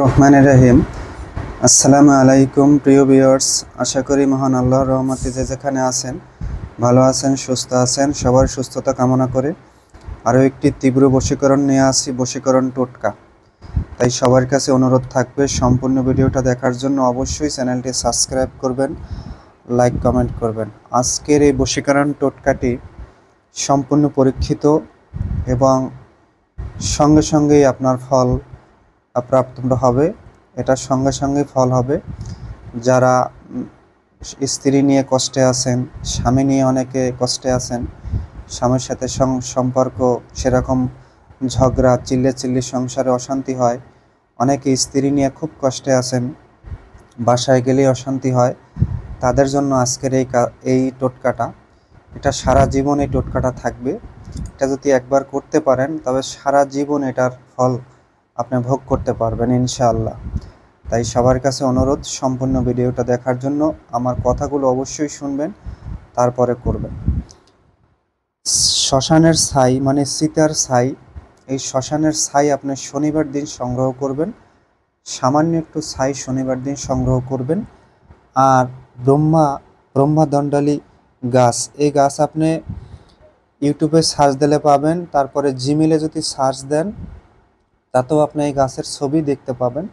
রহমানির রহিম। আসসালামু আলাইকুম প্রিয় ভিউয়ার্স, আশা করি মহান আল্লাহর রহমতে যে যেখানে আছেন ভালো আছেন, সুস্থ আছেন। সবার সুস্থতা কামনা করে আরও একটি তীব্র বশীকরণ নিয়ে আসি, বশীকরণ টোটকা। তাই সবার কাছে অনুরোধ থাকবে সম্পূর্ণ ভিডিওটা দেখার জন্য অবশ্যই চ্যানেলটি সাবস্ক্রাইব করবেন, লাইক কমেন্ট করবেন। আজকের এই বশীকরণ টোটকাটি সম্পূর্ণ পরীক্ষিত এবং সঙ্গে সঙ্গেই আপনার ফল প্রাপ্ত হবে। এটা সঙ্গে সঙ্গে ফল হবে। যারা স্ত্রী নিয়ে কষ্টে আছেন, স্বামী নিয়ে অনেকে কষ্টে আছেন, স্বামীর সাথে সম্পর্ক সেরকম ঝগড়া, চিল্লি সংসারে অশান্তি হয়, অনেকে স্ত্রী নিয়ে খুব কষ্টে আছেন, বাসায় গেলেই অশান্তি হয়, তাদের জন্য আজকের এই টোটকাটা, এটা সারা জীবন এই টোটকাটা থাকবে। এটা যদি একবার করতে পারেন তবে সারা জীবন এটার ফল আপনি ভোগ করতে পারবেন ইনশাআল্লাহ। তাই সবার কাছে অনুরোধ সম্পূর্ণ ভিডিওটা দেখার জন্য। আমার কথাগুলো অবশ্যই শুনবেন, তারপরে করবেন। শ্মশানের ছাই মানে চিতার ছাই, এই শ্মশানের ছাই আপনি শনিবার দিন সংগ্রহ করবেন। সামান্য একটু ছাই শনিবার দিন সংগ্রহ করবেন। আর ব্রহ্মাদণ্ডালী গাছ, এই গাছ আপনি ইউটিউবে সার্চ দিলে পাবেন। তারপরে জিমেলে যদি সার্চ দেন তাতেও আপনি এই গাছের ছবি দেখতে পাবেন।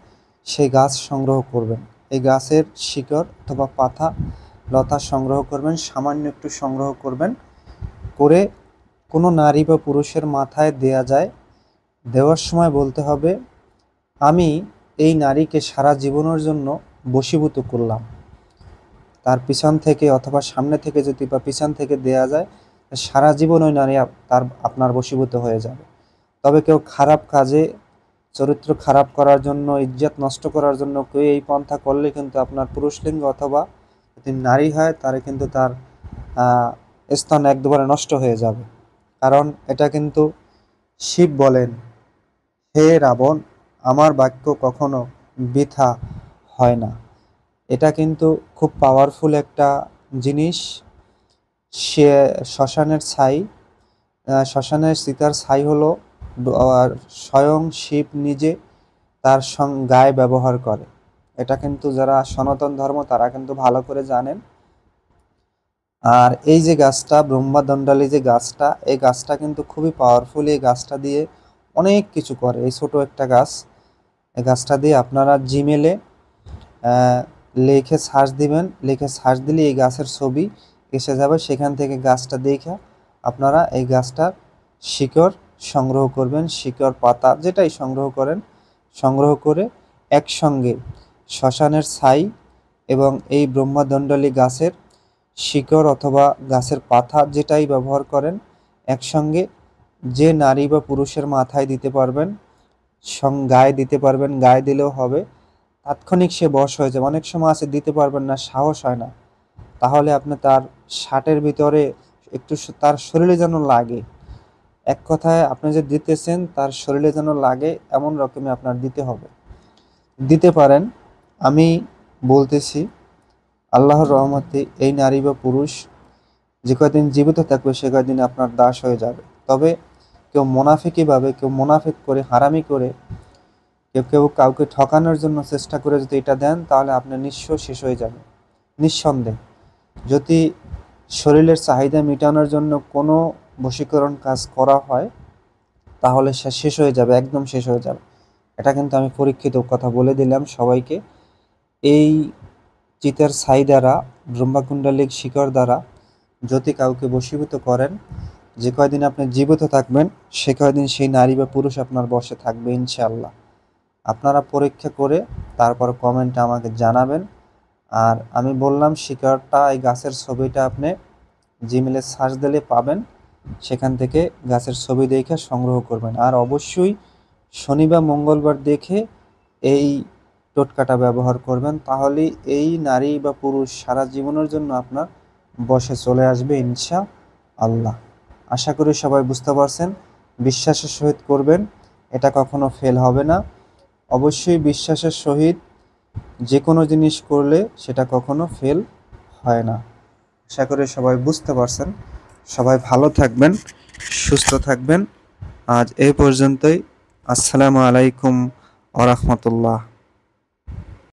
সেই গাছ সংগ্রহ করবেন। এই গাছের শিকড় অথবা পাতা লতা সংগ্রহ করবেন, সামান্য একটু সংগ্রহ করবেন, করে কোনো নারী বা পুরুষের মাথায় দেয়া যায়। দেওয়ার সময় বলতে হবে, আমি এই নারীকে সারা জীবনের জন্য বশীভূত করলাম। তার পিছন থেকে অথবা সামনে থেকে যদি বা পিছন থেকে দেয়া যায়, সারা জীবন ওই নারী আপনার বশীভূত হয়ে যাবে। তবে কেউ খারাপ কাজে, চরিত্র খারাপ করার জন্য, ইজ্জত নষ্ট করার জন্য কেউ এই পন্থা করলে কিন্তু আপনার পুরুষলিঙ্গ অথবা যদি নারী হয় তারে কিন্তু তার স্থান একবারে নষ্ট হয়ে যাবে। কারণ এটা কিন্তু শিব বলেন, হে রাবণ, আমার বাক্য কখনো বৃথা হয় না। এটা কিন্তু খুব পাওয়ারফুল একটা জিনিস। সে শ্মশানের ছাই, শ্মশানের চিতার ছাই হলো স্বয়ং শিব নিজে তার গায়ে ব্যবহার করে। এটা কিন্তু যারা সনাতন ধর্ম তারা কিন্তু ভালো করে জানেন। আর এই যে গাছটা ব্রহ্মাদণ্ডালী যে গাছটা, এই গাছটা কিন্তু খুবই পাওয়ারফুল। এই গাছটা দিয়ে অনেক কিছু করে। এই ছোট একটা গাছ, এই গাছটা দিয়ে আপনারা জিমেলে লিখে সার্চ দিবেন। লিখে সার্চ দিলে এই গাছের ছবি এসে যাবে। সেখান থেকে গাছটা দেখে আপনারা এই গাছটার শিকড় সংগ্রহ করবেন, শিকড় পাতা যেটাই সংগ্রহ করেন, সংগ্রহ করে একসঙ্গে শ্মশানের ছাই এবং এই ব্রহ্মাদণ্ডালী গাছের শিকড় অথবা গাছের পাতা যেটাই ব্যবহার করেন, একসঙ্গে যে নারী বা পুরুষের মাথায় দিতে পারবেন, গায়ে দিতে পারবেন। গায়ে দিলেও হবে, তাৎক্ষণিক সে বশ হয়ে যাবে। অনেক সময় আছে দিতে পারবেন না, সাহস হয় না, তাহলে আপনি তার শার্টের ভিতরে একটু তার শরীরে যেন লাগে, এক কথায় আপনি যে দিতেছেন তার শরীরে যেন লাগে এমন রকমই আপনার দিতে হবে। দিতে পারেন। আমি বলতেছি আল্লাহর রহমতে এই নারী বা পুরুষ যে কয়দিন জীবিত থাকবে সে কয়দিন আপনার দাস হয়ে যাবে। তবে কেউ মুনাফিকিভাবে, কেউ মুনাফিক করে, হারামি করে, কেউ কাউকে ঠকানোর জন্য চেষ্টা করে যদি এটা দেন তাহলে আপনি নিঃস্ব শেষ হয়ে যাবে নিঃসন্দেহে। যদি শরীরের চাহিদা মেটানোর জন্য কোনো বশীকরণ কাজ করা হয় তাহলে সে শেষ হয়ে যাবে, একদম শেষ হয়ে যাবে। এটা কিন্তু আমি পরীক্ষিত কথা বলে দিলাম সবাইকে। এই চিতার ছাই দ্বারা, ব্রহ্মাকুণ্ডলিক শিকড় দ্বারা যদি কাউকে বশীভূত করেন, যে কয়দিন আপনি জীবিত থাকবেন সে কয়দিন সেই নারী বা পুরুষ আপনার বশে থাকবে ইনশাআল্লাহ। আপনারা পরীক্ষা করে তারপর কমেন্টে আমাকে জানাবেন। আর আমি বললাম শিকড়টা, এই গাছের ছবিটা আপনি জিমেলে সার্চ দিলে পাবেন। সেখান থেকে গাছের ছবি দেখে সংগ্রহ করবেন। আর অবশ্যই শনি বা মঙ্গলবার দেখে এই টোটকাটা ব্যবহার করবেন, তাহলে এই নারী বা পুরুষ সারা জীবনের জন্য আপনার বশে চলে আসবে ইনশাআল্লাহ। আশা করি সবাই বুঝতে পারছেন। বিশ্বাসের সহিত করবেন, এটা কখনো ফেল হবে না। অবশ্যই বিশ্বাসের সহিত যে কোনো জিনিস করলে সেটা কখনো ফেল হয় না। আশা করি সবাই বুঝতে পারছেন। সবাই ভালো থাকবেন, সুস্থ থাকবেন। আজ এই পর্যন্তই। আসসালামু আলাইকুম ওয়া রাহমাতুল্লাহ।